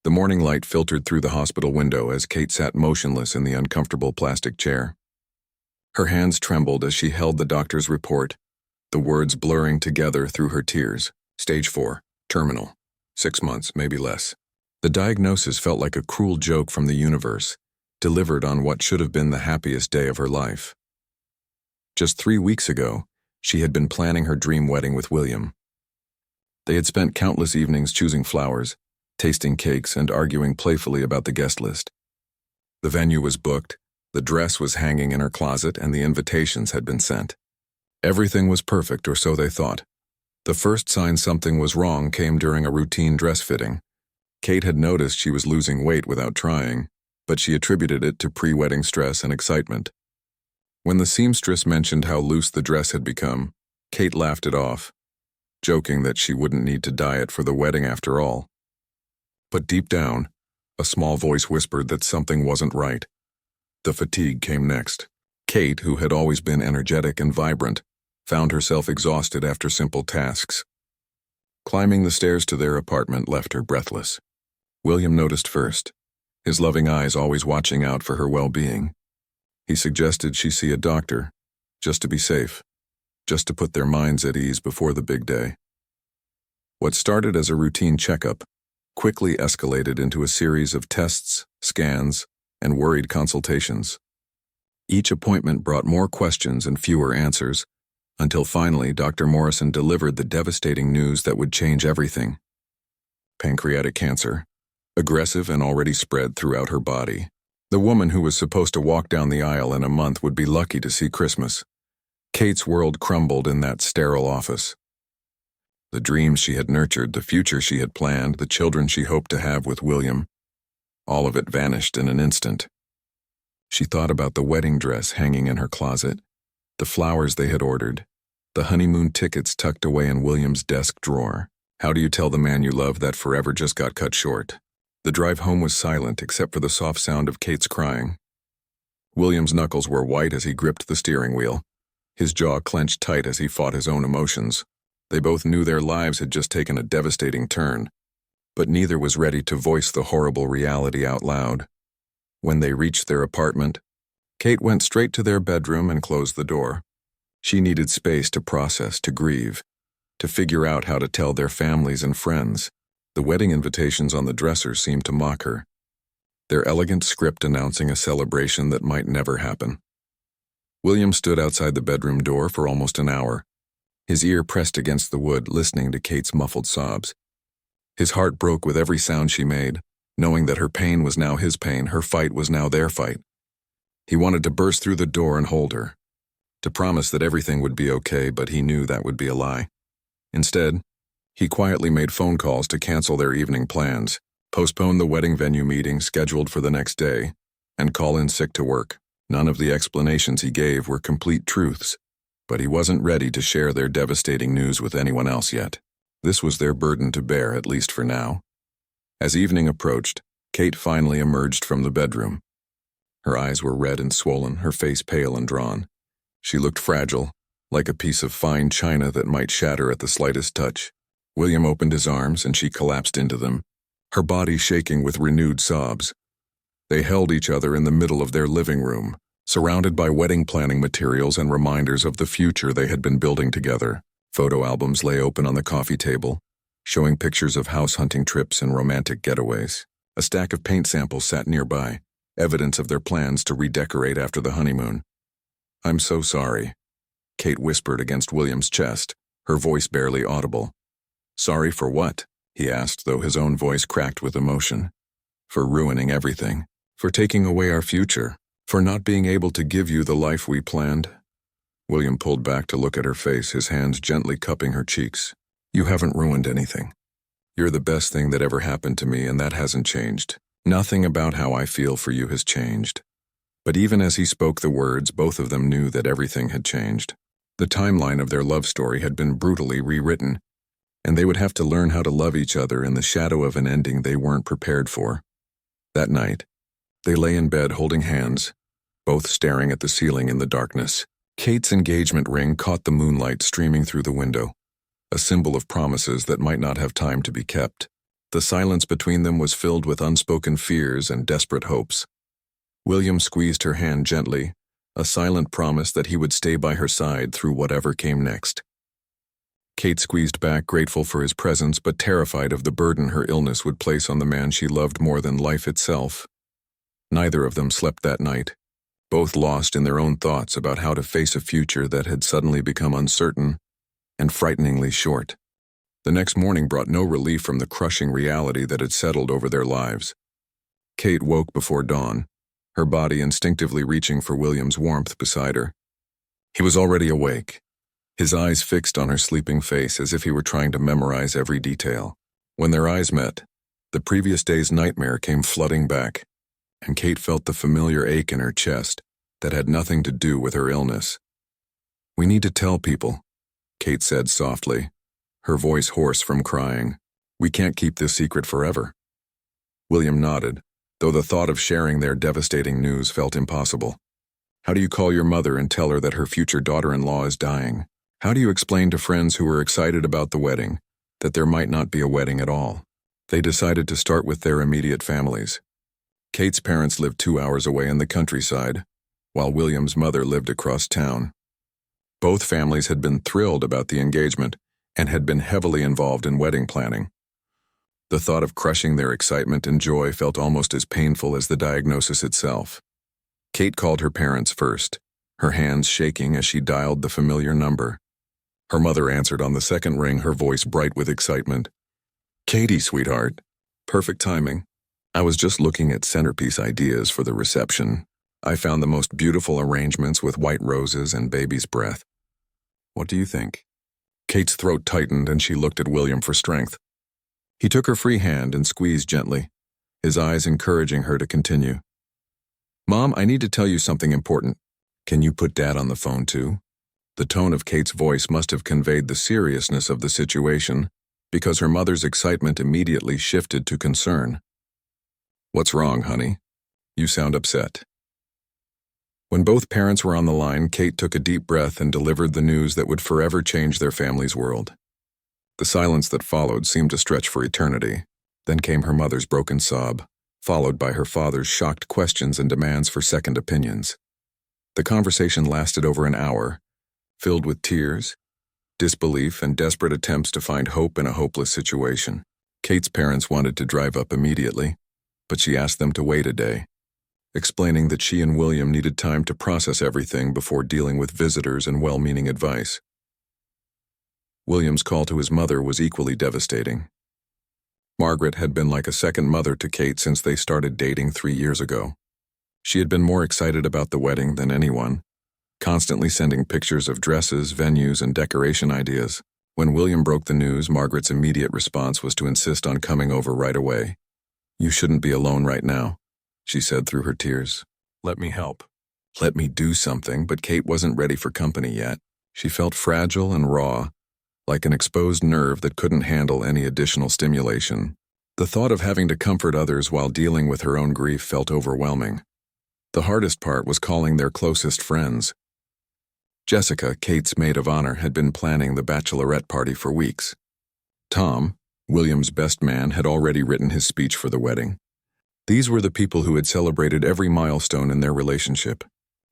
The morning light filtered through the hospital window as Kate sat motionless in the uncomfortable plastic chair. Her hands trembled as she held the doctor's report, the words blurring together through her tears. Stage 4, terminal. 6 months, maybe less. The diagnosis felt like a cruel joke from the universe, delivered on what should have been the happiest day of her life. Just 3 weeks ago, she had been planning her dream wedding with William. They had spent countless evenings choosing flowers, tasting cakes, and arguing playfully about the guest list. The venue was booked, the dress was hanging in her closet, and the invitations had been sent. Everything was perfect, or so they thought. The first sign something was wrong came during a routine dress fitting. Kate had noticed she was losing weight without trying, but she attributed it to pre-wedding stress and excitement. When the seamstress mentioned how loose the dress had become, Kate laughed it off, joking that she wouldn't need to diet for the wedding after all. But deep down, a small voice whispered that something wasn't right. The fatigue came next. Kate, who had always been energetic and vibrant, found herself exhausted after simple tasks. Climbing the stairs to their apartment left her breathless. William noticed first, his loving eyes always watching out for her well-being. He suggested she see a doctor, just to be safe, just to put their minds at ease before the big day. What started as a routine checkup quickly escalated into a series of tests, scans, and worried consultations. Each appointment brought more questions and fewer answers, until finally Dr. Morrison delivered the devastating news that would change everything. Pancreatic cancer, aggressive and already spread throughout her body. The woman who was supposed to walk down the aisle in a month would be lucky to see Christmas. Kate's world crumbled in that sterile office. The dreams she had nurtured, the future she had planned, the children she hoped to have with William, all of it vanished in an instant. She thought about the wedding dress hanging in her closet, the flowers they had ordered, the honeymoon tickets tucked away in William's desk drawer. How do you tell the man you love that forever just got cut short? The drive home was silent except for the soft sound of Kate's crying. William's knuckles were white as he gripped the steering wheel, his jaw clenched tight as he fought his own emotions. They both knew their lives had just taken a devastating turn, but neither was ready to voice the horrible reality out loud. When they reached their apartment, Kate went straight to their bedroom and closed the door. She needed space to process, to grieve, to figure out how to tell their families and friends. The wedding invitations on the dresser seemed to mock her, their elegant script announcing a celebration that might never happen. William stood outside the bedroom door for almost an hour, his ear pressed against the wood, listening to Kate's muffled sobs. His heart broke with every sound she made, knowing that her pain was now his pain, her fight was now their fight. He wanted to burst through the door and hold her, to promise that everything would be okay, but he knew that would be a lie. Instead, he quietly made phone calls to cancel their evening plans, postpone the wedding venue meeting scheduled for the next day, and call in sick to work. None of the explanations he gave were complete truths, but he wasn't ready to share their devastating news with anyone else yet. This was their burden to bear, at least for now. As evening approached, Kate finally emerged from the bedroom. Her eyes were red and swollen, her face pale and drawn. She looked fragile, like a piece of fine china that might shatter at the slightest touch. William opened his arms and she collapsed into them, her body shaking with renewed sobs. They held each other in the middle of their living room, surrounded by wedding planning materials and reminders of the future they had been building together. Photo albums lay open on the coffee table, showing pictures of house hunting trips and romantic getaways. A stack of paint samples sat nearby, evidence of their plans to redecorate after the honeymoon. "I'm so sorry," Kate whispered against William's chest, her voice barely audible. "Sorry for what?" he asked, though his own voice cracked with emotion. "For ruining everything. For taking away our future. For not being able to give you the life we planned." William pulled back to look at her face, his hands gently cupping her cheeks. "You haven't ruined anything. You're the best thing that ever happened to me, and that hasn't changed. Nothing about how I feel for you has changed." But even as he spoke the words, both of them knew that everything had changed. The timeline of their love story had been brutally rewritten, and they would have to learn how to love each other in the shadow of an ending they weren't prepared for. That night, they lay in bed holding hands, both staring at the ceiling in the darkness. Kate's engagement ring caught the moonlight streaming through the window, a symbol of promises that might not have time to be kept. The silence between them was filled with unspoken fears and desperate hopes. William squeezed her hand gently, a silent promise that he would stay by her side through whatever came next. Kate squeezed back, grateful for his presence but terrified of the burden her illness would place on the man she loved more than life itself. Neither of them slept that night, both lost in their own thoughts about how to face a future that had suddenly become uncertain and frighteningly short. The next morning brought no relief from the crushing reality that had settled over their lives. Kate woke before dawn, her body instinctively reaching for William's warmth beside her. He was already awake, his eyes fixed on her sleeping face as if he were trying to memorize every detail. When their eyes met, the previous day's nightmare came flooding back, and Kate felt the familiar ache in her chest that had nothing to do with her illness. "We need to tell people," Kate said softly, her voice hoarse from crying. "We can't keep this secret forever." William nodded, though the thought of sharing their devastating news felt impossible. "How do you call your mother and tell her that her future daughter-in-law is dying? How do you explain to friends who were excited about the wedding that there might not be a wedding at all?" They decided to start with their immediate families. Kate's parents lived 2 hours away in the countryside, while William's mother lived across town. Both families had been thrilled about the engagement and had been heavily involved in wedding planning. The thought of crushing their excitement and joy felt almost as painful as the diagnosis itself. Kate called her parents first, her hands shaking as she dialed the familiar number. Her mother answered on the second ring, her voice bright with excitement. "Katie, sweetheart. Perfect timing. I was just looking at centerpiece ideas for the reception. I found the most beautiful arrangements with white roses and baby's breath. What do you think?" Kate's throat tightened and she looked at William for strength. He took her free hand and squeezed gently, his eyes encouraging her to continue. "Mom, I need to tell you something important. Can you put Dad on the phone too?" The tone of Kate's voice must have conveyed the seriousness of the situation, because her mother's excitement immediately shifted to concern. "What's wrong, honey? You sound upset." When both parents were on the line, Kate took a deep breath and delivered the news that would forever change their family's world. The silence that followed seemed to stretch for eternity. Then came her mother's broken sob, followed by her father's shocked questions and demands for second opinions. The conversation lasted over an hour, filled with tears, disbelief, and desperate attempts to find hope in a hopeless situation. Kate's parents wanted to drive up immediately, but she asked them to wait a day, explaining that she and William needed time to process everything before dealing with visitors and well-meaning advice. William's call to his mother was equally devastating. Margaret had been like a second mother to Kate since they started dating 3 years ago. She had been more excited about the wedding than anyone, constantly sending pictures of dresses, venues, and decoration ideas. When William broke the news, Margaret's immediate response was to insist on coming over right away. "You shouldn't be alone right now," she said through her tears. "Let me help. Let me do something," but Kate wasn't ready for company yet. She felt fragile and raw, like an exposed nerve that couldn't handle any additional stimulation. The thought of having to comfort others while dealing with her own grief felt overwhelming. The hardest part was calling their closest friends. Jessica, Kate's maid of honor, had been planning the bachelorette party for weeks. Tom, William's best man, had already written his speech for the wedding. These were the people who had celebrated every milestone in their relationship,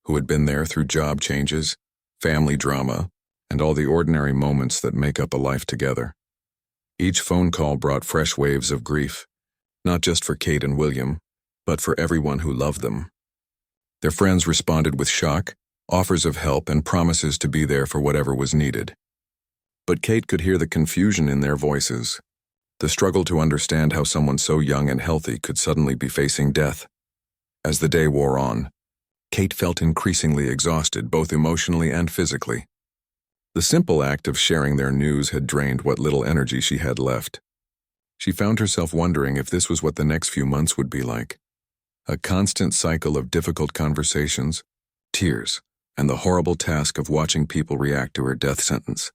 who had been there through job changes, family drama, and all the ordinary moments that make up a life together. Each phone call brought fresh waves of grief, not just for Kate and William, but for everyone who loved them. Their friends responded with shock, offers of help, and promises to be there for whatever was needed. But Kate could hear the confusion in their voices, the struggle to understand how someone so young and healthy could suddenly be facing death. As the day wore on, Kate felt increasingly exhausted, both emotionally and physically. The simple act of sharing their news had drained what little energy she had left. She found herself wondering if this was what the next few months would be like. A constant cycle of difficult conversations, tears, and the horrible task of watching people react to her death sentence.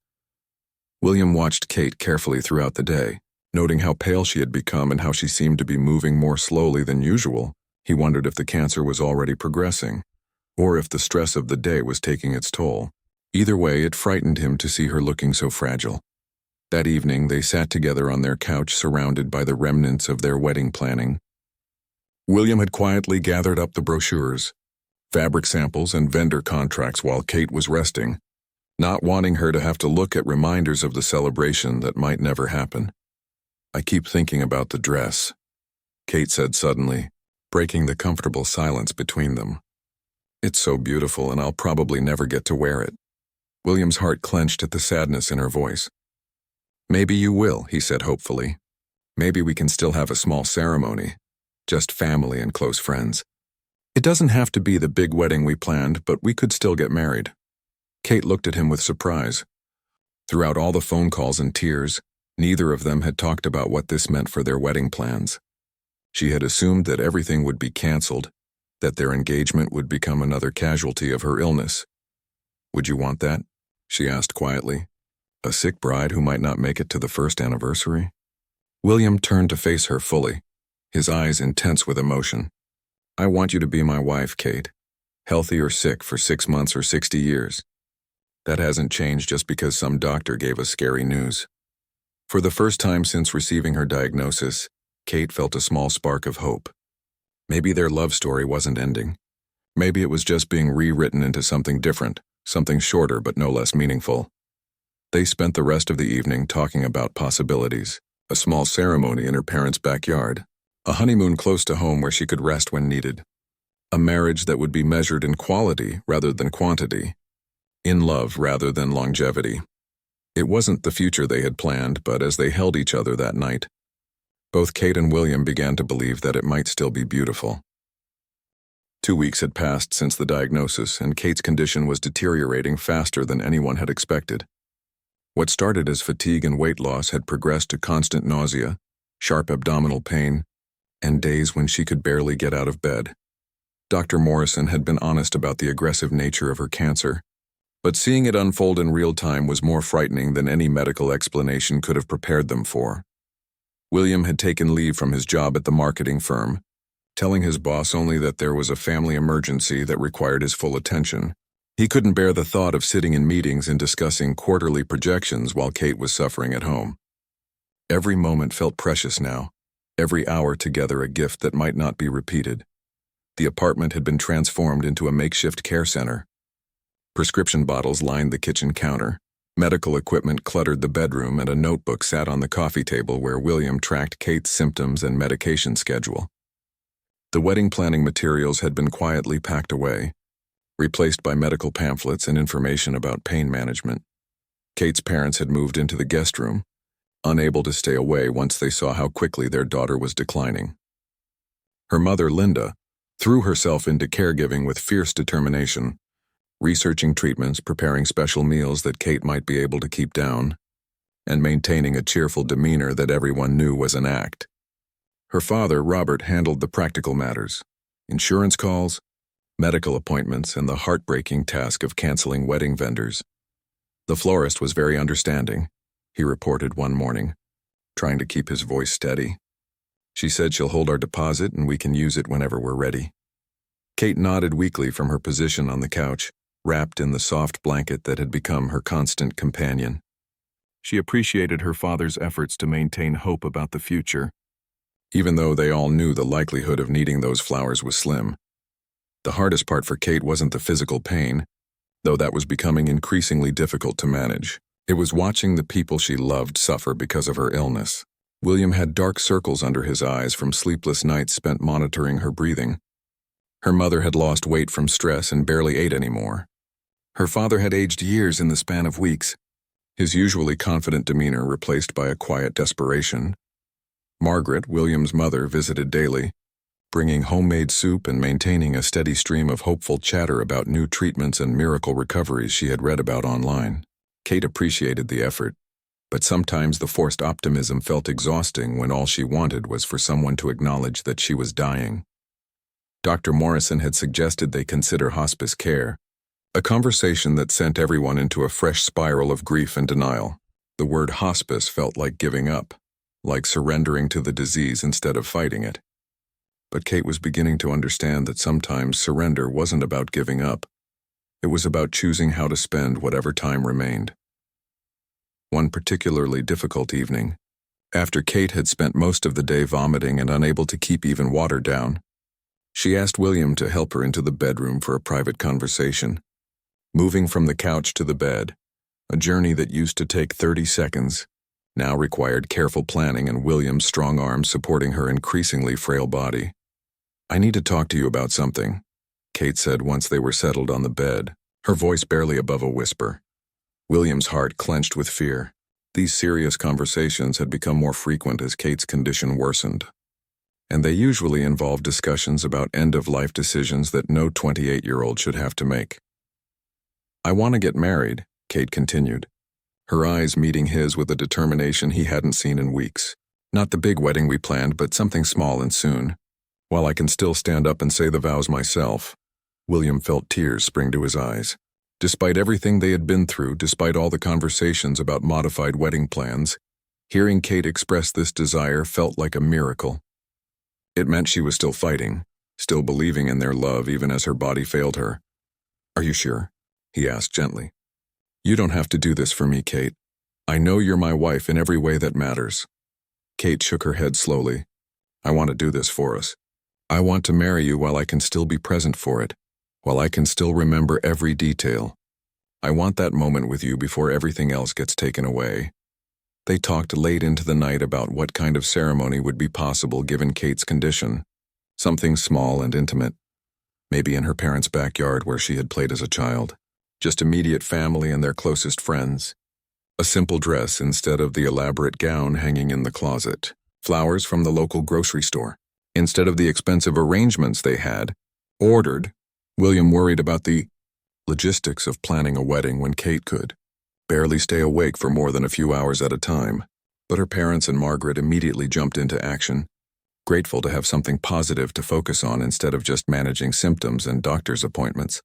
William watched Kate carefully throughout the day, noting how pale she had become and how she seemed to be moving more slowly than usual. He wondered if the cancer was already progressing, or if the stress of the day was taking its toll. Either way, it frightened him to see her looking so fragile. That evening, they sat together on their couch surrounded by the remnants of their wedding planning. William had quietly gathered up the brochures, fabric samples, and vendor contracts while Kate was resting, not wanting her to have to look at reminders of the celebration that might never happen. "I keep thinking about the dress," Kate said suddenly, breaking the comfortable silence between them. "It's so beautiful, and I'll probably never get to wear it." William's heart clenched at the sadness in her voice. "Maybe you will," he said hopefully. "Maybe we can still have a small ceremony, just family and close friends. It doesn't have to be the big wedding we planned, but we could still get married." Kate looked at him with surprise. Throughout all the phone calls and tears, neither of them had talked about what this meant for their wedding plans. She had assumed that everything would be canceled, that their engagement would become another casualty of her illness. "Would you want that?" she asked quietly. "A sick bride who might not make it to the first anniversary?" William turned to face her fully, his eyes intense with emotion. "I want you to be my wife, Kate, healthy or sick for 6 months or 60 years. That hasn't changed just because some doctor gave us scary news." For the first time since receiving her diagnosis, Kate felt a small spark of hope. Maybe their love story wasn't ending. Maybe it was just being rewritten into something different, something shorter but no less meaningful. They spent the rest of the evening talking about possibilities: a small ceremony in her parents' backyard, a honeymoon close to home where she could rest when needed, a marriage that would be measured in quality rather than quantity, in love rather than longevity. It wasn't the future they had planned, but as they held each other that night, both Kate and William began to believe that it might still be beautiful. 2 weeks had passed since the diagnosis, and Kate's condition was deteriorating faster than anyone had expected. What started as fatigue and weight loss had progressed to constant nausea, sharp abdominal pain, and days when she could barely get out of bed. Dr. Morrison had been honest about the aggressive nature of her cancer, but seeing it unfold in real time was more frightening than any medical explanation could have prepared them for. William had taken leave from his job at the marketing firm, telling his boss only that there was a family emergency that required his full attention. He couldn't bear the thought of sitting in meetings and discussing quarterly projections while Kate was suffering at home. Every moment felt precious now, every hour together a gift that might not be repeated. The apartment had been transformed into a makeshift care center. Prescription bottles lined the kitchen counter, medical equipment cluttered the bedroom, and a notebook sat on the coffee table where William tracked Kate's symptoms and medication schedule. The wedding planning materials had been quietly packed away, replaced by medical pamphlets and information about pain management. Kate's parents had moved into the guest room, unable to stay away once they saw how quickly their daughter was declining. Her mother, Linda, threw herself into caregiving with fierce determination, researching treatments, preparing special meals that Kate might be able to keep down, and maintaining a cheerful demeanor that everyone knew was an act. Her father, Robert, handled the practical matters: insurance calls, medical appointments, and the heartbreaking task of canceling wedding vendors. The florist was very understanding, he reported one morning, trying to keep his voice steady. "She said she'll hold our deposit and we can use it whenever we're ready." Kate nodded weakly from her position on the couch, wrapped in the soft blanket that had become her constant companion. She appreciated her father's efforts to maintain hope about the future, even though they all knew the likelihood of needing those flowers was slim. The hardest part for Kate wasn't the physical pain, though that was becoming increasingly difficult to manage. It was watching the people she loved suffer because of her illness. William had dark circles under his eyes from sleepless nights spent monitoring her breathing. Her mother had lost weight from stress and barely ate anymore. Her father had aged years in the span of weeks, his usually confident demeanor replaced by a quiet desperation. Margaret, William's mother, visited daily, bringing homemade soup and maintaining a steady stream of hopeful chatter about new treatments and miracle recoveries she had read about online. Kate appreciated the effort, but sometimes the forced optimism felt exhausting when all she wanted was for someone to acknowledge that she was dying. Dr. Morrison had suggested they consider hospice care, a conversation that sent everyone into a fresh spiral of grief and denial. The word hospice felt like giving up, like surrendering to the disease instead of fighting it. But Kate was beginning to understand that sometimes surrender wasn't about giving up. It was about choosing how to spend whatever time remained. one particularly difficult evening. After Kate had spent most of the day vomiting and unable to keep even water down, she asked William to help her into the bedroom for a private conversation. Moving from the couch to the bed, a journey that used to take 30 seconds, now required careful planning and William's strong arms supporting her increasingly frail body. "I need to talk to you about something," Kate said once they were settled on the bed, her voice barely above a whisper. William's heart clenched with fear. These serious conversations had become more frequent as Kate's condition worsened, and they usually involved discussions about end-of-life decisions that no 28-year-old should have to make. "I want to get married," Kate continued, her eyes meeting his with a determination he hadn't seen in weeks. "Not the big wedding we planned, but something small and soon. While I can still stand up and say the vows myself." William felt tears spring to his eyes. Despite everything they had been through, despite all the conversations about modified wedding plans, hearing Kate express this desire felt like a miracle. It meant she was still fighting, still believing in their love even as her body failed her. "Are you sure?" he asked gently. "You don't have to do this for me, Kate. I know you're my wife in every way that matters." Kate shook her head slowly. "I want to do this for us. I want to marry you while I can still be present for it, while I can still remember every detail. I want that moment with you before everything else gets taken away." They talked late into the night about what kind of ceremony would be possible given Kate's condition. Something small and intimate, maybe in her parents' backyard where she had played as a child. Just immediate family and their closest friends. A simple dress instead of the elaborate gown hanging in the closet. Flowers from the local grocery store instead of the expensive arrangements they had ordered. William worried about the logistics of planning a wedding when Kate could barely stay awake for more than a few hours at a time. But her parents and Margaret immediately jumped into action, grateful to have something positive to focus on instead of just managing symptoms and doctor's appointments.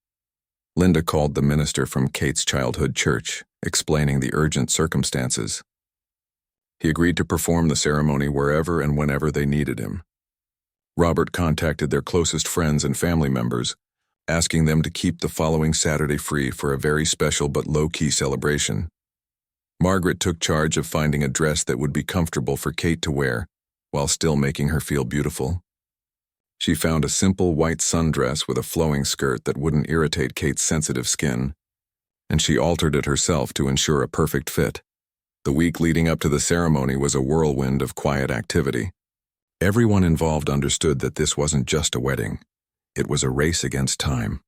Linda called the minister from Kate's childhood church, explaining the urgent circumstances. He agreed to perform the ceremony wherever and whenever they needed him. Robert contacted their closest friends and family members, asking them to keep the following Saturday free for a very special but low-key celebration. Margaret took charge of finding a dress that would be comfortable for Kate to wear, while still making her feel beautiful. She found a simple white sundress with a flowing skirt that wouldn't irritate Kate's sensitive skin, and she altered it herself to ensure a perfect fit. The week leading up to the ceremony was a whirlwind of quiet activity. Everyone involved understood that this wasn't just a wedding. It was a race against time.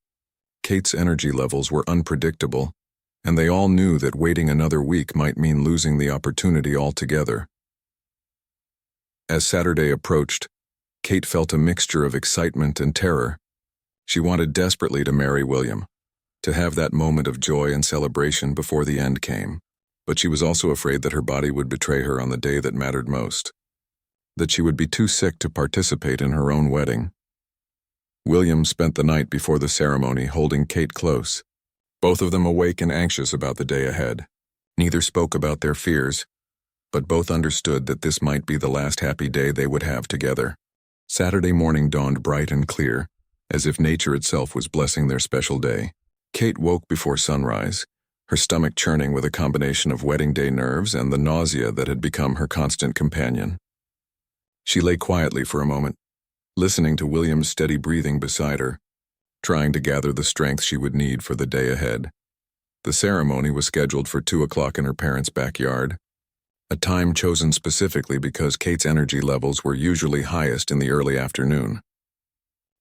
Kate's energy levels were unpredictable, and they all knew that waiting another week might mean losing the opportunity altogether. As Saturday approached, Kate felt a mixture of excitement and terror. She wanted desperately to marry William, to have that moment of joy and celebration before the end came. But she was also afraid that her body would betray her on the day that mattered most, that she would be too sick to participate in her own wedding. William spent the night before the ceremony holding Kate close, both of them awake and anxious about the day ahead. Neither spoke about their fears, but both understood that this might be the last happy day they would have together. Saturday morning dawned bright and clear, as if nature itself was blessing their special day. Kate woke before sunrise, her stomach churning with a combination of wedding day nerves and the nausea that had become her constant companion. She lay quietly for a moment, listening to William's steady breathing beside her, trying to gather the strength she would need for the day ahead. The ceremony was scheduled for 2 o'clock in her parents' backyard, a time chosen specifically because Kate's energy levels were usually highest in the early afternoon.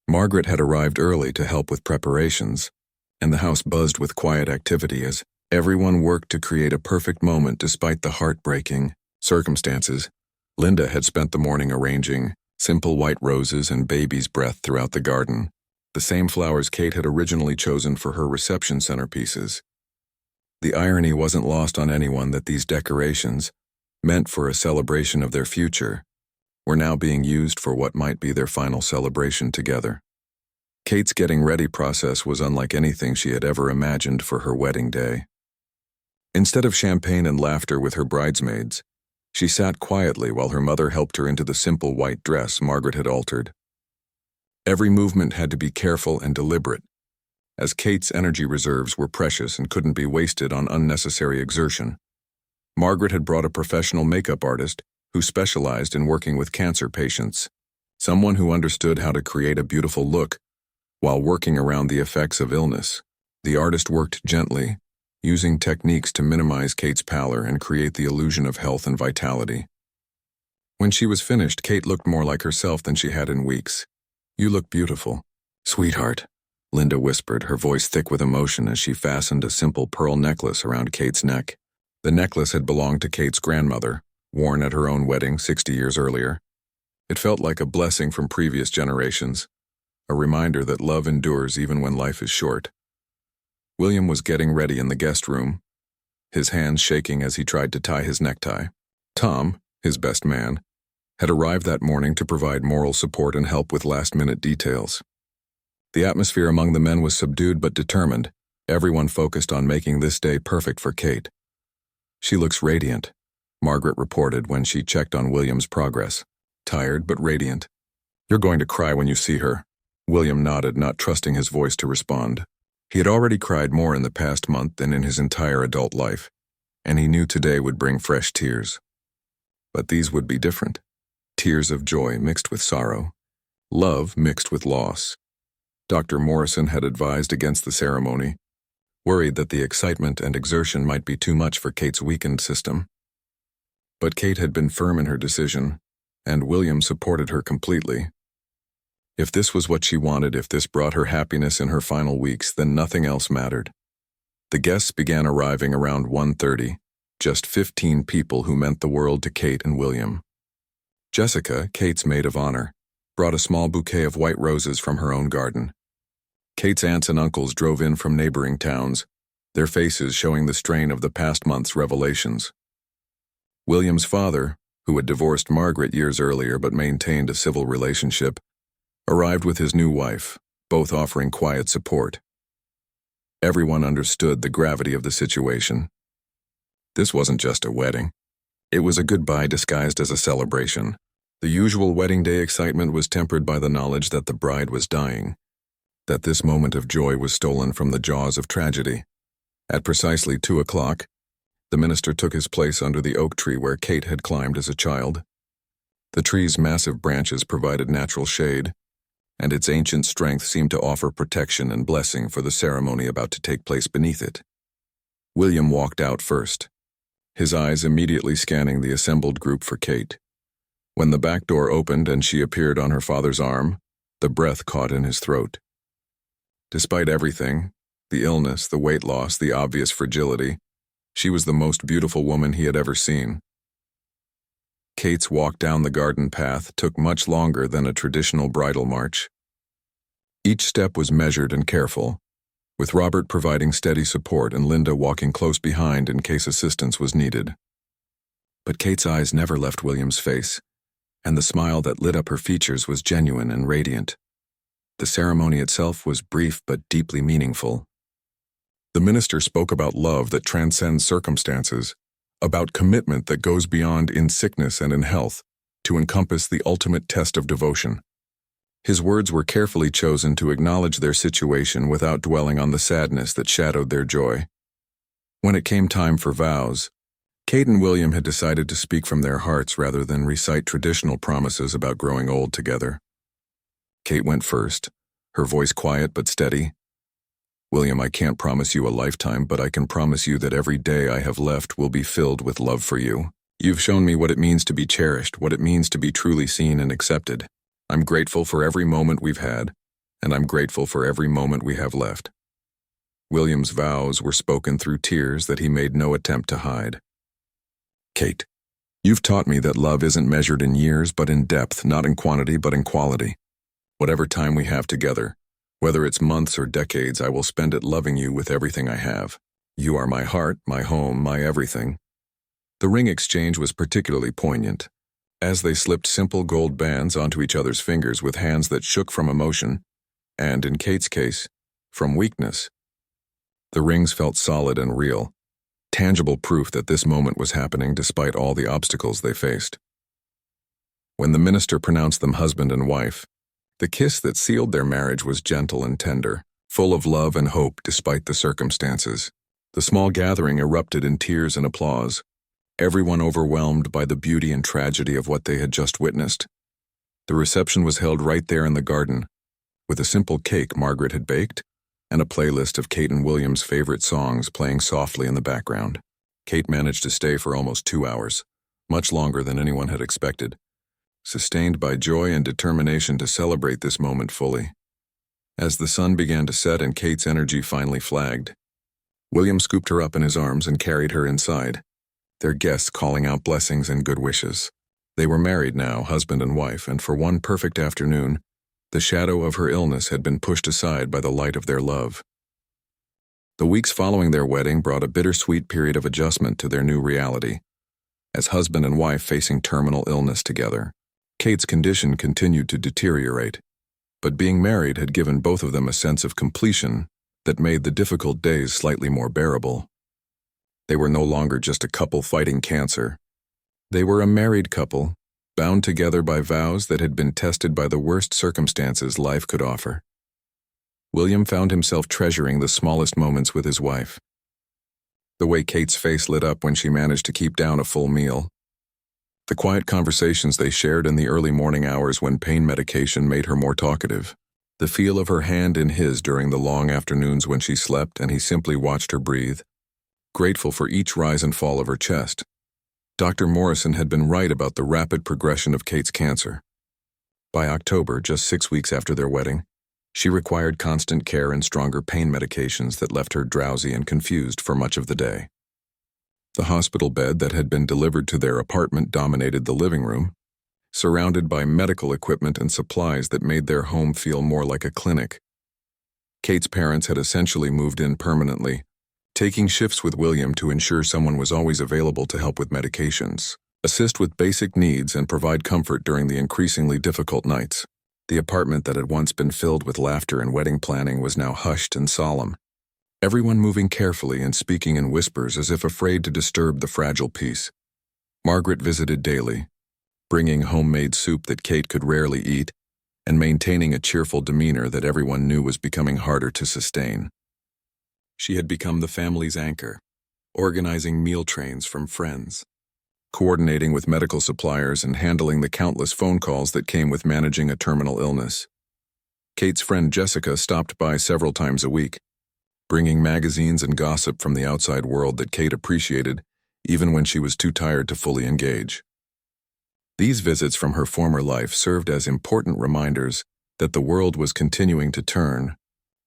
Margaret had arrived early to help with preparations, and the house buzzed with quiet activity as everyone worked to create a perfect moment despite the heartbreaking circumstances. Linda had spent the morning arranging simple white roses and baby's breath throughout the garden, the same flowers Kate had originally chosen for her reception centerpieces. The irony wasn't lost on anyone that these decorations, meant for a celebration of their future, were now being used for what might be their final celebration together. Kate's getting ready process was unlike anything she had ever imagined for her wedding day. Instead of champagne and laughter with her bridesmaids, she sat quietly while her mother helped her into the simple white dress Margaret had altered. Every movement had to be careful and deliberate, as Kate's energy reserves were precious and couldn't be wasted on unnecessary exertion. Margaret had brought a professional makeup artist who specialized in working with cancer patients, someone who understood how to create a beautiful look while working around the effects of illness. The artist worked gently, using techniques to minimize Kate's pallor and create the illusion of health and vitality. When she was finished, Kate looked more like herself than she had in weeks. "You look beautiful." "Sweetheart," Linda whispered, her voice thick with emotion as she fastened a simple pearl necklace around Kate's neck. The necklace had belonged to Kate's grandmother, worn at her own wedding 60 years earlier. It felt like a blessing from previous generations, a reminder that love endures even when life is short. William was getting ready in the guest room, his hands shaking as he tried to tie his necktie. Tom, his best man, had arrived that morning to provide moral support and help with last-minute details. The atmosphere among the men was subdued but determined, everyone focused on making this day perfect for Kate. "She looks radiant," Margaret reported when she checked on William's progress. "Tired but radiant." "You're going to cry when you see her." William nodded, not trusting his voice to respond. He had already cried more in the past month than in his entire adult life, and he knew today would bring fresh tears. But these would be different. Tears of joy mixed with sorrow, love mixed with loss. Dr. Morrison had advised against the ceremony, worried that the excitement and exertion might be too much for Kate's weakened system. But Kate had been firm in her decision, and William supported her completely. If this was what she wanted, if this brought her happiness in her final weeks, then nothing else mattered. The guests began arriving around 1:30, just 15 people who meant the world to Kate and William. Jessica, Kate's maid of honor, brought a small bouquet of white roses from her own garden. Kate's aunts and uncles drove in from neighboring towns, their faces showing the strain of the past month's revelations. William's father, who had divorced Margaret years earlier but maintained a civil relationship, arrived with his new wife, both offering quiet support. Everyone understood the gravity of the situation. This wasn't just a wedding. It was a goodbye disguised as a celebration. The usual wedding day excitement was tempered by the knowledge that the bride was dying, that this moment of joy was stolen from the jaws of tragedy. At precisely 2 o'clock, the minister took his place under the oak tree where Kate had climbed as a child. The tree's massive branches provided natural shade, and its ancient strength seemed to offer protection and blessing for the ceremony about to take place beneath it. William walked out first, his eyes immediately scanning the assembled group for Kate. When the back door opened and she appeared on her father's arm, the breath caught in his throat. Despite everything, the illness, the weight loss, the obvious fragility, she was the most beautiful woman he had ever seen. Kate's walk down the garden path took much longer than a traditional bridal march. Each step was measured and careful, with Robert providing steady support and Linda walking close behind in case assistance was needed. But Kate's eyes never left William's face, and the smile that lit up her features was genuine and radiant. The ceremony itself was brief but deeply meaningful. The minister spoke about love that transcends circumstances, about commitment that goes beyond in sickness and in health, to encompass the ultimate test of devotion. His words were carefully chosen to acknowledge their situation without dwelling on the sadness that shadowed their joy. When it came time for vows, Kate and William had decided to speak from their hearts rather than recite traditional promises about growing old together. Kate went first, her voice quiet but steady. "William, I can't promise you a lifetime, but I can promise you that every day I have left will be filled with love for you. You've shown me what it means to be cherished, what it means to be truly seen and accepted. I'm grateful for every moment we've had, and I'm grateful for every moment we have left." William's vows were spoken through tears that he made no attempt to hide. "Kate, you've taught me that love isn't measured in years but in depth, not in quantity but in quality. Whatever time we have together, whether it's months or decades, I will spend it loving you with everything I have. You are my heart, my home, my everything." The ring exchange was particularly poignant, as they slipped simple gold bands onto each other's fingers with hands that shook from emotion, and, in Kate's case, from weakness. The rings felt solid and real, tangible proof that this moment was happening despite all the obstacles they faced. When the minister pronounced them husband and wife, the kiss that sealed their marriage was gentle and tender, full of love and hope despite the circumstances. The small gathering erupted in tears and applause, everyone overwhelmed by the beauty and tragedy of what they had just witnessed. The reception was held right there in the garden, with a simple cake Margaret had baked and a playlist of Kate and William's favorite songs playing softly in the background. Kate managed to stay for almost 2 hours, much longer than anyone had expected, sustained by joy and determination to celebrate this moment fully. As the sun began to set and Kate's energy finally flagged, William scooped her up in his arms and carried her inside, their guests calling out blessings and good wishes. They were married now, husband and wife, and for one perfect afternoon, the shadow of her illness had been pushed aside by the light of their love. The weeks following their wedding brought a bittersweet period of adjustment to their new reality. As husband and wife facing terminal illness together, Kate's condition continued to deteriorate, but being married had given both of them a sense of completion that made the difficult days slightly more bearable. They were no longer just a couple fighting cancer. They were a married couple, bound together by vows that had been tested by the worst circumstances life could offer. William found himself treasuring the smallest moments with his wife. The way Kate's face lit up when she managed to keep down a full meal. The quiet conversations they shared in the early morning hours when pain medication made her more talkative. The feel of her hand in his during the long afternoons when she slept and he simply watched her breathe, grateful for each rise and fall of her chest. Dr. Morrison had been right about the rapid progression of Kate's cancer. By October, just 6 weeks after their wedding, she required constant care and stronger pain medications that left her drowsy and confused for much of the day. The hospital bed that had been delivered to their apartment dominated the living room, surrounded by medical equipment and supplies that made their home feel more like a clinic. Kate's parents had essentially moved in permanently, taking shifts with William to ensure someone was always available to help with medications, assist with basic needs, and provide comfort during the increasingly difficult nights. The apartment that had once been filled with laughter and wedding planning was now hushed and solemn, everyone moving carefully and speaking in whispers as if afraid to disturb the fragile peace. Margaret visited daily, bringing homemade soup that Kate could rarely eat, and maintaining a cheerful demeanor that everyone knew was becoming harder to sustain. She had become the family's anchor, organizing meal trains from friends, coordinating with medical suppliers, and handling the countless phone calls that came with managing a terminal illness. Kate's friend Jessica stopped by several times a week, bringing magazines and gossip from the outside world that Kate appreciated, even when she was too tired to fully engage. These visits from her former life served as important reminders that the world was continuing to turn,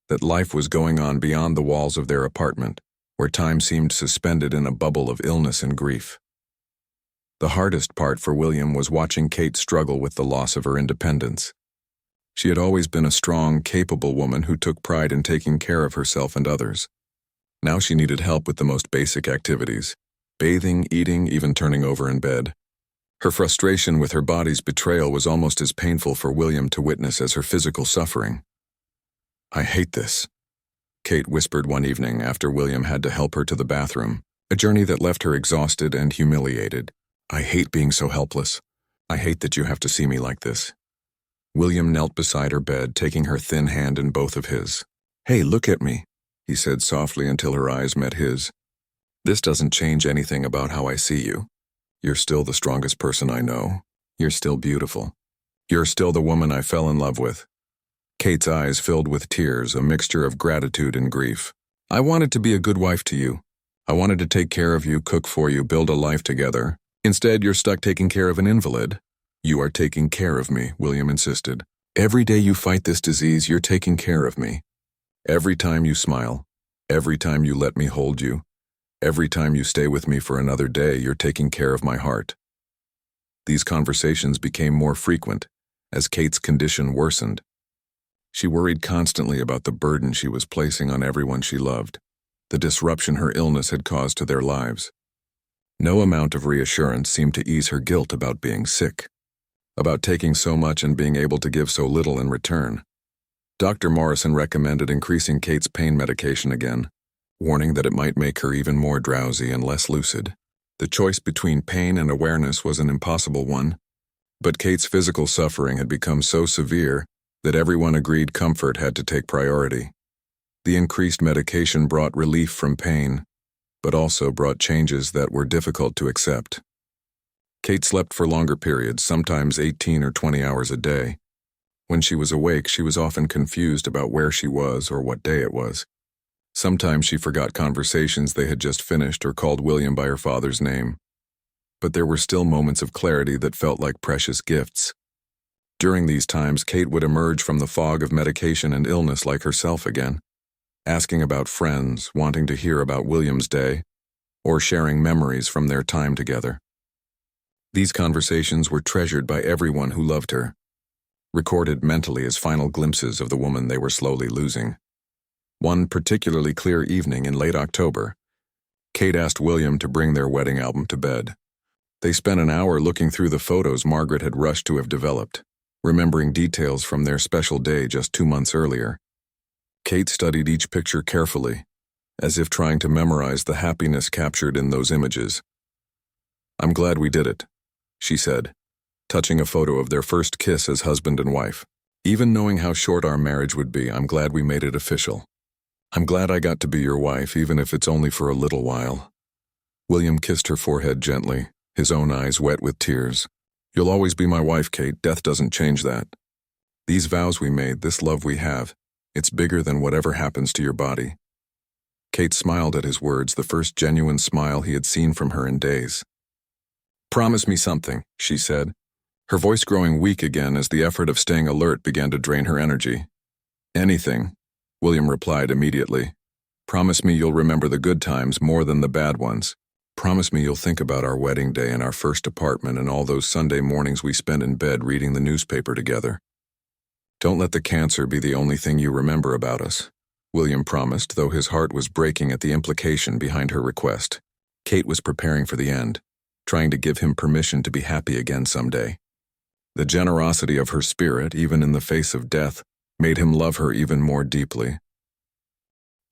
that life was going on beyond the walls of their apartment, where time seemed suspended in a bubble of illness and grief. The hardest part for William was watching Kate struggle with the loss of her independence. She had always been a strong, capable woman who took pride in taking care of herself and others. Now she needed help with the most basic activities: bathing, eating, even turning over in bed. Her frustration with her body's betrayal was almost as painful for William to witness as her physical suffering. "I hate this," Kate whispered one evening after William had to help her to the bathroom, a journey that left her exhausted and humiliated. "I hate being so helpless. I hate that you have to see me like this." William knelt beside her bed, taking her thin hand in both of his. "Hey, look at me," he said softly until her eyes met his. "This doesn't change anything about how I see you. You're still the strongest person I know. You're still beautiful. You're still the woman I fell in love with." Kate's eyes filled with tears, a mixture of gratitude and grief. "I wanted to be a good wife to you. I wanted to take care of you, cook for you, build a life together. Instead, you're stuck taking care of an invalid." "You are taking care of me," William insisted. "Every day you fight this disease, you're taking care of me. Every time you smile, every time you let me hold you, every time you stay with me for another day, you're taking care of my heart." These conversations became more frequent as Kate's condition worsened. She worried constantly about the burden she was placing on everyone she loved, the disruption her illness had caused to their lives. No amount of reassurance seemed to ease her guilt about being sick, about taking so much and being able to give so little in return. Dr. Morrison recommended increasing Kate's pain medication again, warning that it might make her even more drowsy and less lucid. The choice between pain and awareness was an impossible one, but Kate's physical suffering had become so severe that everyone agreed comfort had to take priority. The increased medication brought relief from pain, but also brought changes that were difficult to accept. Kate slept for longer periods, sometimes 18 or 20 hours a day. When she was awake, she was often confused about where she was or what day it was. Sometimes she forgot conversations they had just finished or called William by her father's name. But there were still moments of clarity that felt like precious gifts. During these times, Kate would emerge from the fog of medication and illness like herself again, asking about friends, wanting to hear about William's day, or sharing memories from their time together. These conversations were treasured by everyone who loved her, recorded mentally as final glimpses of the woman they were slowly losing. One particularly clear evening in late October, Kate asked William to bring their wedding album to bed. They spent an hour looking through the photos Margaret had rushed to have developed, remembering details from their special day just 2 months earlier. Kate studied each picture carefully, as if trying to memorize the happiness captured in those images. "I'm glad we did it," she said, touching a photo of their first kiss as husband and wife. "Even knowing how short our marriage would be, I'm glad we made it official. I'm glad I got to be your wife, even if it's only for a little while." William kissed her forehead gently, his own eyes wet with tears. "You'll always be my wife, Kate. Death doesn't change that. These vows we made, this love we have, it's bigger than whatever happens to your body." Kate smiled at his words, the first genuine smile he had seen from her in days. "Promise me something," she said, her voice growing weak again as the effort of staying alert began to drain her energy. "Anything," William replied immediately. "Promise me you'll remember the good times more than the bad ones. Promise me you'll think about our wedding day and our first apartment and all those Sunday mornings we spent in bed reading the newspaper together. Don't let the cancer be the only thing you remember about us," William promised, though his heart was breaking at the implication behind her request. Kate was preparing for the end, trying to give him permission to be happy again someday. The generosity of her spirit, even in the face of death, made him love her even more deeply.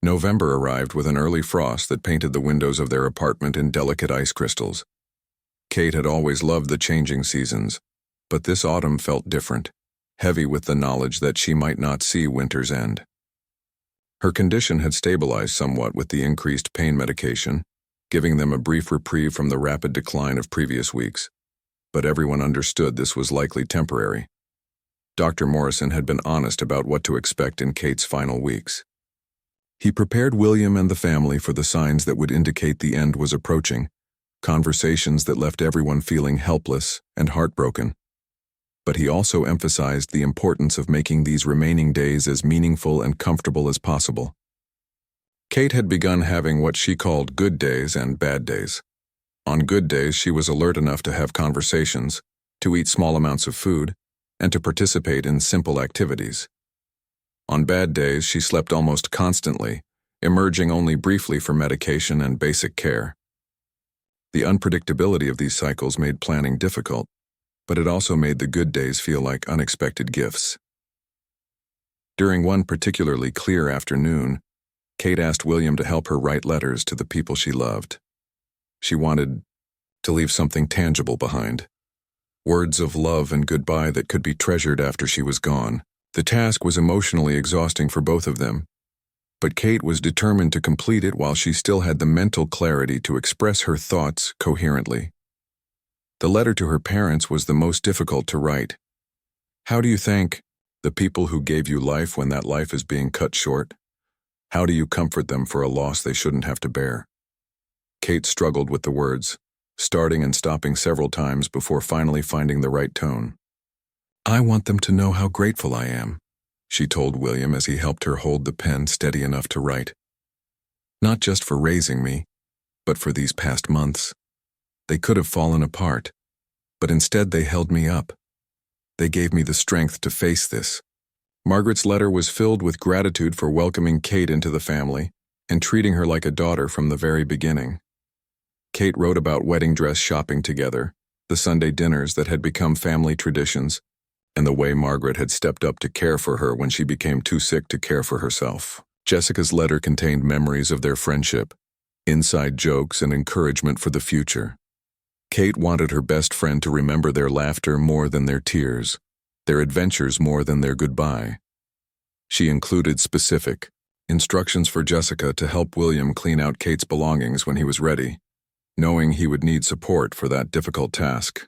November arrived with an early frost that painted the windows of their apartment in delicate ice crystals. Kate had always loved the changing seasons, but this autumn felt different, heavy with the knowledge that she might not see winter's end. Her condition had stabilized somewhat with the increased pain medication, giving them a brief reprieve from the rapid decline of previous weeks. But everyone understood this was likely temporary. Dr. Morrison had been honest about what to expect in Kate's final weeks. He prepared William and the family for the signs that would indicate the end was approaching, conversations that left everyone feeling helpless and heartbroken. But he also emphasized the importance of making these remaining days as meaningful and comfortable as possible. Kate had begun having what she called good days and bad days. On good days, she was alert enough to have conversations, to eat small amounts of food, and to participate in simple activities. On bad days, she slept almost constantly, emerging only briefly for medication and basic care. The unpredictability of these cycles made planning difficult, but it also made the good days feel like unexpected gifts. During one particularly clear afternoon, Kate asked William to help her write letters to the people she loved. She wanted to leave something tangible behind. Words of love and goodbye that could be treasured after she was gone. The task was emotionally exhausting for both of them, but Kate was determined to complete it while she still had the mental clarity to express her thoughts coherently. The letter to her parents was the most difficult to write. How do you thank the people who gave you life when that life is being cut short? How do you comfort them for a loss they shouldn't have to bear? Kate struggled with the words, starting and stopping several times before finally finding the right tone. "I want them to know how grateful I am," she told William as he helped her hold the pen steady enough to write. "Not just for raising me, but for these past months. They could have fallen apart, but instead they held me up. They gave me the strength to face this." Margaret's letter was filled with gratitude for welcoming Kate into the family and treating her like a daughter from the very beginning. Kate wrote about wedding dress shopping together, the Sunday dinners that had become family traditions, and the way Margaret had stepped up to care for her when she became too sick to care for herself. Jessica's letter contained memories of their friendship, inside jokes and encouragement for the future. Kate wanted her best friend to remember their laughter more than their tears, their adventures more than their goodbye. She included specific, Instructions for Jessica to help William clean out Kate's belongings when he was ready, knowing he would need support for that difficult task.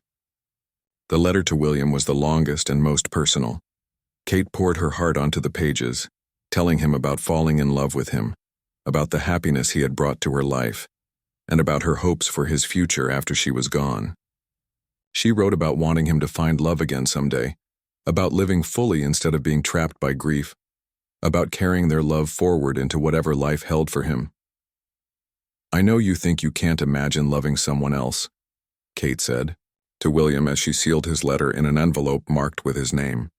The letter to William was the longest and most personal. Kate poured her heart onto the pages, telling him about falling in love with him, about the happiness he had brought to her life, and about her hopes for his future after she was gone. She wrote about wanting him to find love again someday, about living fully instead of being trapped by grief, about carrying their love forward into whatever life held for him. "I know you think you can't imagine loving someone else," Kate said to William as she sealed his letter in an envelope marked with his name.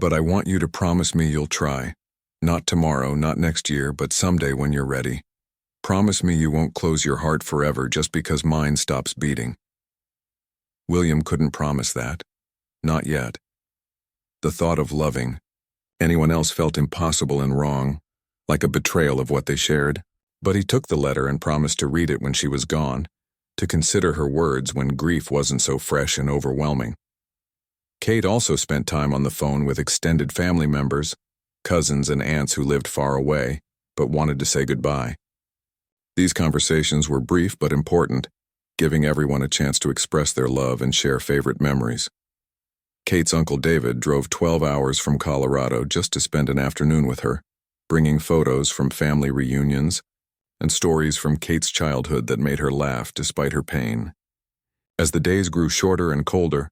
"But I want you to promise me you'll try. Not tomorrow, not next year, but someday when you're ready. Promise me you won't close your heart forever just because mine stops beating." William couldn't promise that. Not yet. The thought of loving anyone else felt impossible and wrong, like a betrayal of what they shared. But he took the letter and promised to read it when she was gone, to consider her words when grief wasn't so fresh and overwhelming. Kate also spent time on the phone with extended family members, cousins and aunts who lived far away, but wanted to say goodbye. These conversations were brief but important, giving everyone a chance to express their love and share favorite memories. Kate's Uncle David drove 12 hours from Colorado just to spend an afternoon with her, bringing photos from family reunions and stories from Kate's childhood that made her laugh despite her pain. As the days grew shorter and colder,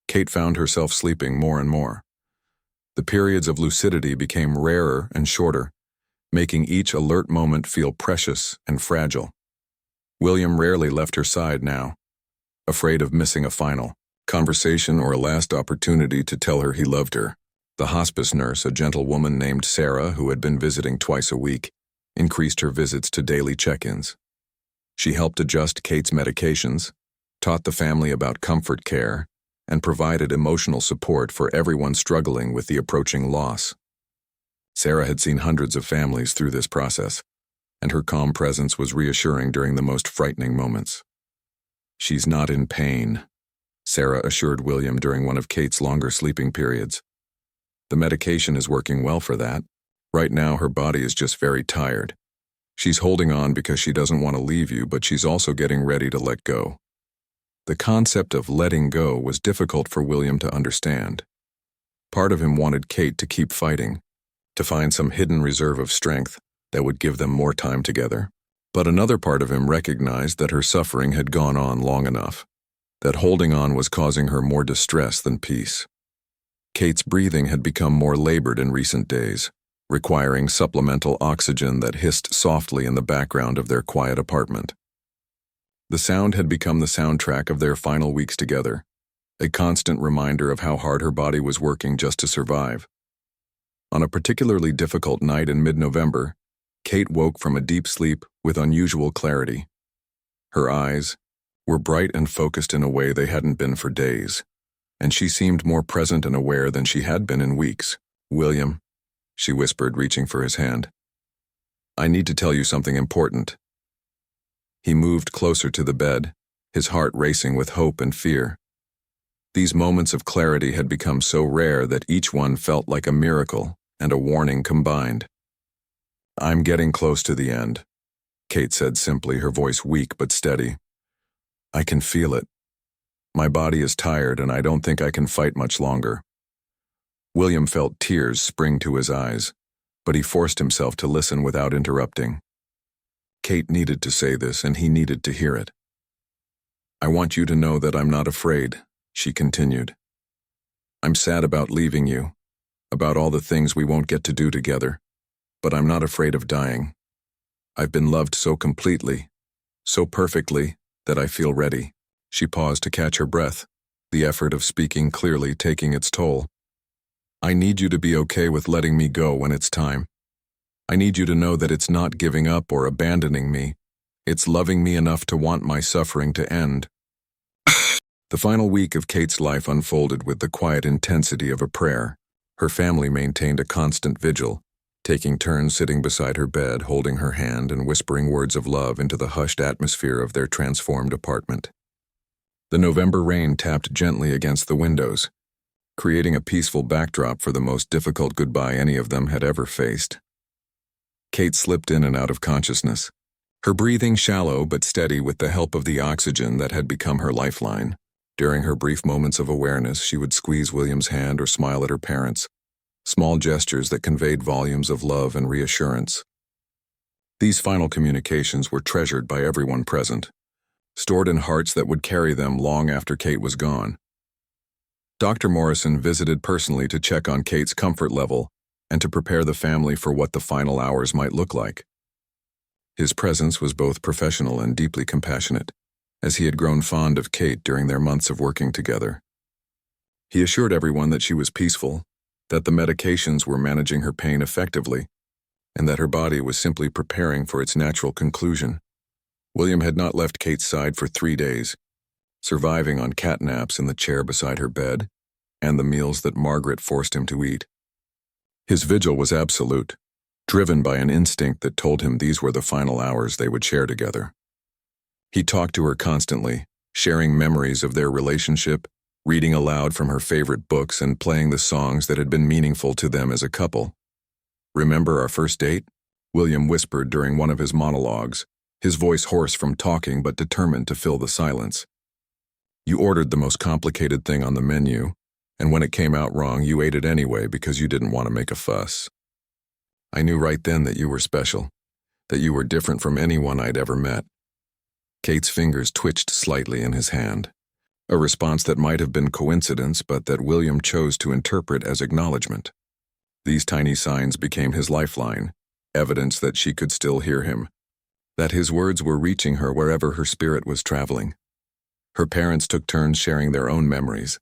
Kate found herself sleeping more and more. The periods of lucidity became rarer and shorter, making each alert moment feel precious and fragile. William rarely left her side now, afraid of missing a final conversation or a last opportunity to tell her he loved her. The hospice nurse, a gentle woman named Sarah who had been visiting twice a week, increased her visits to daily check-ins. She helped adjust Kate's medications, taught the family about comfort care, and provided emotional support for everyone struggling with the approaching loss. Sarah had seen hundreds of families through this process, and her calm presence was reassuring during the most frightening moments. "She's not in pain," Sarah assured William during one of Kate's longer sleeping periods. "The medication is working well for that. Right now her body is just very tired. She's holding on because she doesn't want to leave you, but she's also getting ready to let go." The concept of letting go was difficult for William to understand. Part of him wanted Kate to keep fighting, to find some hidden reserve of strength that would give them more time together. But another part of him recognized that her suffering had gone on long enough, that holding on was causing her more distress than peace. Kate's breathing had become more labored in recent days, requiring supplemental oxygen that hissed softly in the background of their quiet apartment. The sound had become the soundtrack of their final weeks together, a constant reminder of how hard her body was working just to survive. On a particularly difficult night in mid-November, Kate woke from a deep sleep with unusual clarity. Her eyes were bright and focused in a way they hadn't been for days, and she seemed more present and aware than she had been in weeks. "William," she whispered, reaching for his hand. "I need to tell you something important." He moved closer to the bed, his heart racing with hope and fear. These moments of clarity had become so rare that each one felt like a miracle and a warning combined. "I'm getting close to the end," Kate said simply, her voice weak but steady. "I can feel it. My body is tired and I don't think I can fight much longer." William felt tears spring to his eyes, but he forced himself to listen without interrupting. Kate needed to say this, and he needed to hear it. "I want you to know that I'm not afraid," she continued. "I'm sad about leaving you, about all the things we won't get to do together, but I'm not afraid of dying. I've been loved so completely, so perfectly, that I feel ready." She paused to catch her breath, the effort of speaking clearly taking its toll. "I need you to be okay with letting me go when it's time. I need you to know that it's not giving up or abandoning me. It's loving me enough to want my suffering to end." The final week of Kate's life unfolded with the quiet intensity of a prayer. Her family maintained a constant vigil, taking turns sitting beside her bed, holding her hand and whispering words of love into the hushed atmosphere of their transformed apartment. The November rain tapped gently against the windows, creating a peaceful backdrop for the most difficult goodbye any of them had ever faced. Kate slipped in and out of consciousness, her breathing shallow but steady with the help of the oxygen that had become her lifeline. During her brief moments of awareness, she would squeeze William's hand or smile at her parents, small gestures that conveyed volumes of love and reassurance. These final communications were treasured by everyone present, stored in hearts that would carry them long after Kate was gone. Dr. Morrison visited personally to check on Kate's comfort level and to prepare the family for what the final hours might look like. His presence was both professional and deeply compassionate, as he had grown fond of Kate during their months of working together. He assured everyone that she was peaceful, that the medications were managing her pain effectively, and that her body was simply preparing for its natural conclusion. William had not left Kate's side for 3 days, surviving on cat naps in the chair beside her bed and the meals that Margaret forced him to eat. His vigil was absolute, driven by an instinct that told him these were the final hours they would share together. He talked to her constantly, sharing memories of their relationship, reading aloud from her favorite books and playing the songs that had been meaningful to them as a couple. "Remember our first date?" William whispered during one of his monologues, his voice hoarse from talking but determined to fill the silence. "You ordered the most complicated thing on the menu, and when it came out wrong, you ate it anyway because you didn't want to make a fuss. I knew right then that you were special, that you were different from anyone I'd ever met." Kate's fingers twitched slightly in his hand, a response that might have been coincidence but that William chose to interpret as acknowledgement. These tiny signs became his lifeline, evidence that she could still hear him, that his words were reaching her wherever her spirit was traveling. Her parents took turns sharing their own memories,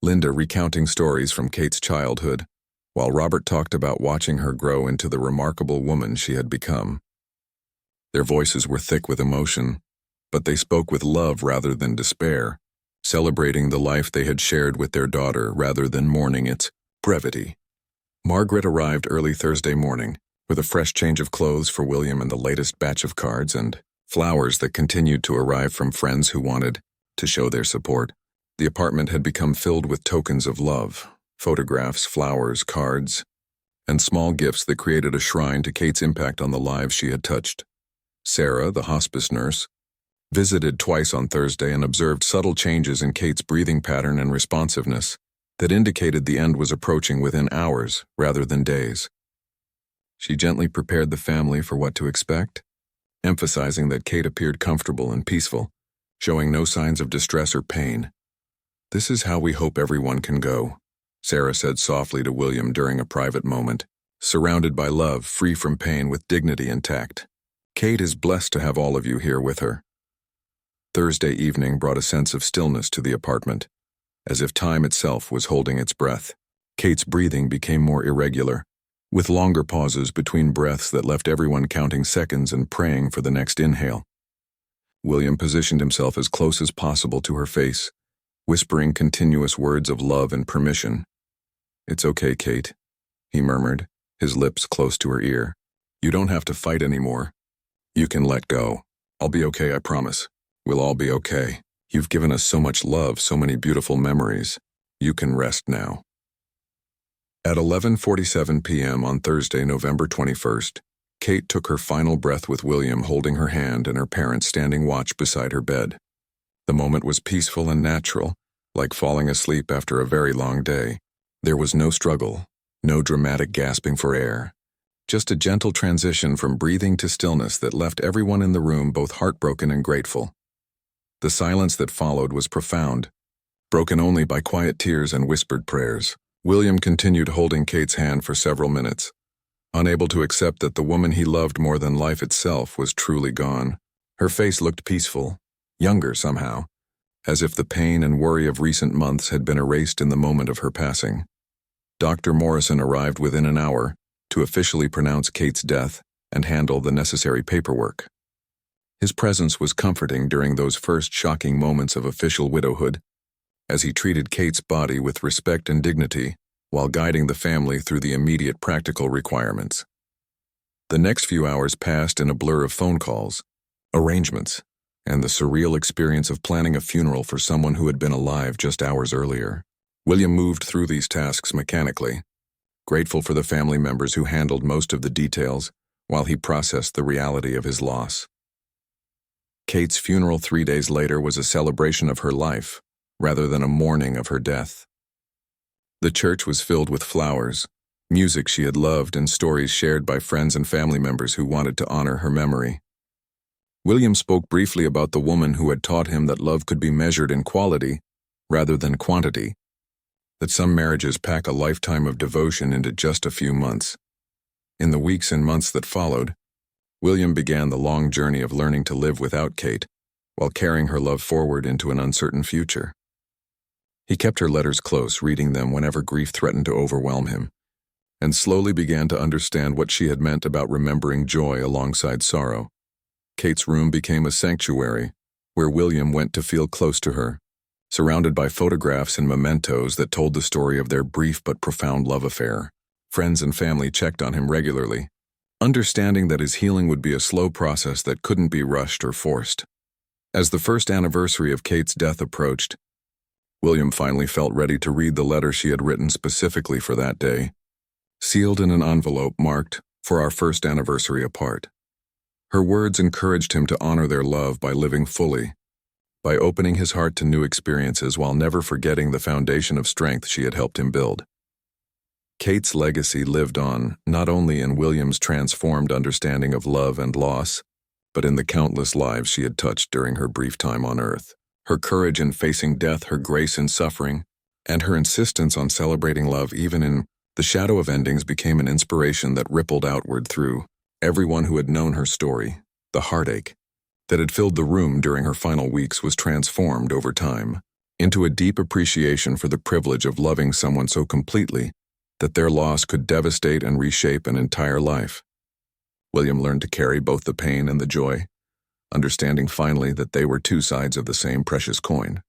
Linda recounting stories from Kate's childhood, while Robert talked about watching her grow into the remarkable woman she had become. Their voices were thick with emotion, but they spoke with love rather than despair, celebrating the life they had shared with their daughter rather than mourning its brevity. Margaret arrived early Thursday morning, with a fresh change of clothes for William and the latest batch of cards and flowers that continued to arrive from friends who wanted to show their support. The apartment had become filled with tokens of love, photographs, flowers, cards, and small gifts that created a shrine to Kate's impact on the lives she had touched. Sarah, the hospice nurse, visited twice on Thursday and observed subtle changes in Kate's breathing pattern and responsiveness that indicated the end was approaching within hours rather than days. She gently prepared the family for what to expect, emphasizing that Kate appeared comfortable and peaceful, showing no signs of distress or pain. "This is how we hope everyone can go," Sarah said softly to William during a private moment, surrounded by love, free from pain, with dignity intact. "Kate is blessed to have all of you here with her." Thursday evening brought a sense of stillness to the apartment, as if time itself was holding its breath. Kate's breathing became more irregular, with longer pauses between breaths that left everyone counting seconds and praying for the next inhale. William positioned himself as close as possible to her face, whispering continuous words of love and permission. "It's okay, Kate," he murmured, his lips close to her ear. "You don't have to fight anymore. You can let go. I'll be okay, I promise. We'll all be okay. You've given us so much love, so many beautiful memories. You can rest now." At 11:47 p.m. on Thursday, November 21st, Kate took her final breath with William holding her hand and her parents standing watch beside her bed. The moment was peaceful and natural, like falling asleep after a very long day. There was no struggle, no dramatic gasping for air, just a gentle transition from breathing to stillness that left everyone in the room both heartbroken and grateful. The silence that followed was profound, broken only by quiet tears and whispered prayers. William continued holding Kate's hand for several minutes, unable to accept that the woman he loved more than life itself was truly gone. Her face looked peaceful, younger somehow, as if the pain and worry of recent months had been erased in the moment of her passing. Dr. Morrison arrived within an hour to officially pronounce Kate's death and handle the necessary paperwork. His presence was comforting during those first shocking moments of official widowhood, as he treated Kate's body with respect and dignity while guiding the family through the immediate practical requirements. The next few hours passed in a blur of phone calls, arrangements, and the surreal experience of planning a funeral for someone who had been alive just hours earlier. William moved through these tasks mechanically, grateful for the family members who handled most of the details, while he processed the reality of his loss. Kate's funeral 3 days later was a celebration of her life, rather than a mourning of her death. The church was filled with flowers, music she had loved, and stories shared by friends and family members who wanted to honor her memory. William spoke briefly about the woman who had taught him that love could be measured in quality rather than quantity, that some marriages pack a lifetime of devotion into just a few months. In the weeks and months that followed, William began the long journey of learning to live without Kate, while carrying her love forward into an uncertain future. He kept her letters close, reading them whenever grief threatened to overwhelm him, and slowly began to understand what she had meant about remembering joy alongside sorrow. Kate's room became a sanctuary, where William went to feel close to her, surrounded by photographs and mementos that told the story of their brief but profound love affair. Friends and family checked on him regularly, understanding that his healing would be a slow process that couldn't be rushed or forced. As the first anniversary of Kate's death approached, William finally felt ready to read the letter she had written specifically for that day, sealed in an envelope marked, "For our first anniversary apart." Her words encouraged him to honor their love by living fully, by opening his heart to new experiences while never forgetting the foundation of strength she had helped him build. Kate's legacy lived on, not only in William's transformed understanding of love and loss, but in the countless lives she had touched during her brief time on Earth. Her courage in facing death, her grace in suffering, and her insistence on celebrating love even in the shadow of endings became an inspiration that rippled outward through everyone who had known her story. The heartache that had filled the room during her final weeks was transformed over time into a deep appreciation for the privilege of loving someone so completely that their loss could devastate and reshape an entire life. William learned to carry both the pain and the joy, understanding finally that they were two sides of the same precious coin.